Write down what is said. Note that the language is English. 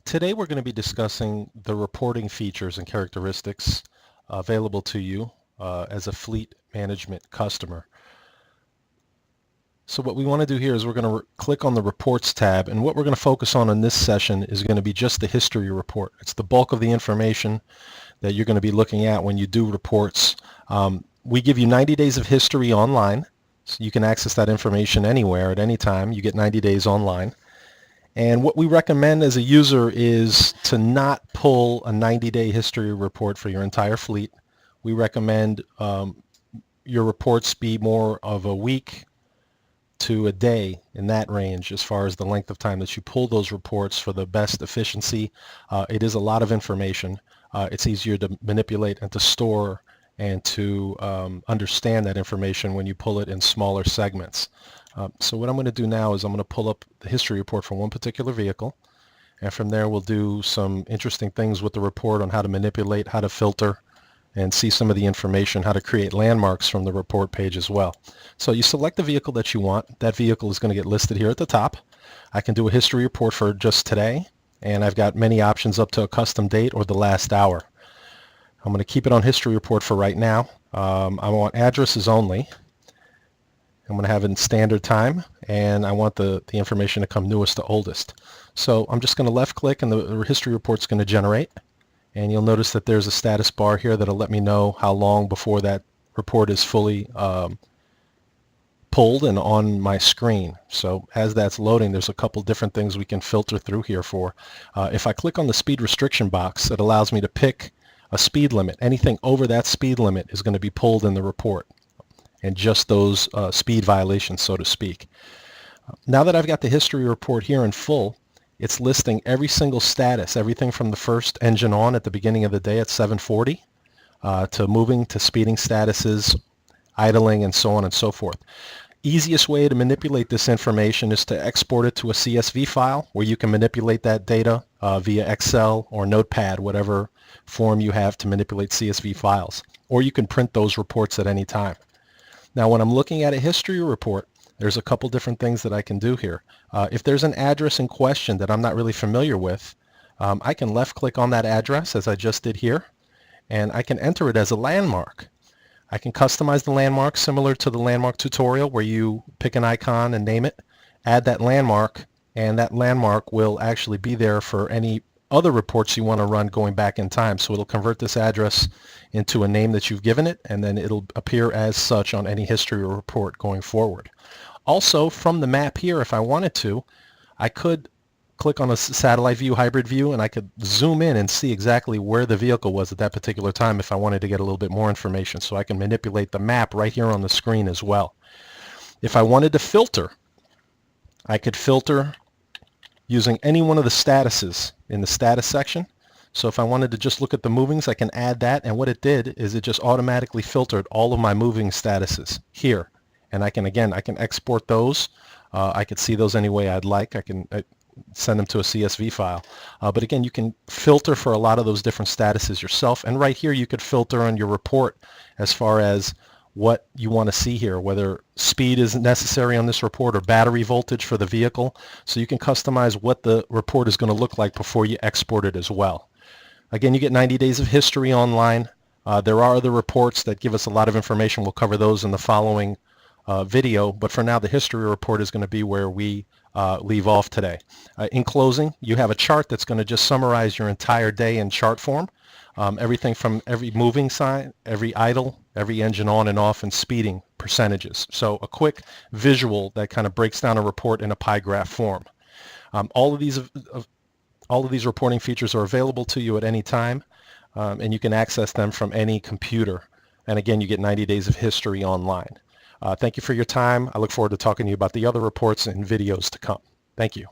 Today we're going to be discussing the reporting features and characteristics available to you as a fleet management customer. So what we want to do here is we're going to click on the Reports tab, and what we're going to focus on in this session is going to be just the history report. It's the bulk of the information that you're going to be looking at when you do reports. We give you 90 days of history online, so you can access that information anywhere at any time. You get 90 days online. And what we recommend as a user is to not pull a 90-day history report for your entire fleet. We recommend your reports be more of a week to a day, in that range as far as the length of time that you pull those reports for the best efficiency. It is a lot of information. It's easier to manipulate and to store and to understand that information when you pull it in smaller segments. So what I'm going to do now is I'm going to pull up the history report for one particular vehicle, and from there we'll do some interesting things with the report on how to manipulate, how to filter, and see some of the information, how to create landmarks from the report page as well. So you select the vehicle that you want. That vehicle is going to get listed here at the top. I can do a history report for just today, and I've got many options up to a custom date or the last hour. I'm going to keep it on history report for right now. I want addresses only. I'm going to have it in standard time, and I want the information to come newest to oldest. So I'm just going to left click, and the history report's going to generate, and you'll notice that there's a status bar here that'll let me know how long before that report is fully pulled and on my screen. So as that's loading, there's a couple different things we can filter through here for. If I click on the speed restriction box, it allows me to pick a speed limit. Anything over that speed limit is going to be pulled in the report, and just those speed violations, so to speak. Now that I've got the history report here in full, it's listing every single status, everything from the first engine on at the beginning of the day at 7:40 to moving to speeding statuses, idling, and so on and so forth. Easiest way to manipulate this information is to export it to a CSV file where you can manipulate that data via Excel or Notepad, whatever form you have to manipulate CSV files. Or you can print those reports at any time. Now when I'm looking at a history report, there's a couple different things that I can do here. If there's an address in question that I'm not really familiar with, I can left click on that address as I just did here, and I can enter it as a landmark. I can customize the landmark similar to the landmark tutorial where you pick an icon and name it, add that landmark, and that landmark will actually be there for any other reports you want to run going back in time. So it'll convert this address into a name that you've given it, and then it'll appear as such on any history report going forward. Also, from the map here, if I wanted to, I could click on a satellite view, hybrid view, and I could zoom in and see exactly where the vehicle was at that particular time if I wanted to get a little bit more information. So I can manipulate the map right here on the screen as well. If I wanted to filter, I could filter using any one of the statuses in the status section. So if I wanted to just look at the movings, I can add that, and what it did is it just automatically filtered all of my moving statuses here. And I can export those. I could see those any way I'd like. I can send them to a CSV file. But again, you can filter for a lot of those different statuses yourself. And right here, you could filter on your report as far as what you want to see here, whether speed is necessary on this report or battery voltage for the vehicle. So you can customize what the report is going to look like before you export it as well. Again, you get 90 days of history online. There are other reports that give us a lot of information. We'll cover those in the following video, but for now the history report is going to be where we leave off today. In closing, you have a chart that's going to just summarize your entire day in chart form. Everything from every moving sign, every idle, every engine on and off, and speeding percentages. So a quick visual that kind of breaks down a report in a pie graph form. All of these reporting features are available to you at any time, and you can access them from any computer. And again, you get 90 days of history online. Thank you for your time. I look forward to talking to you about the other reports and videos to come. Thank you.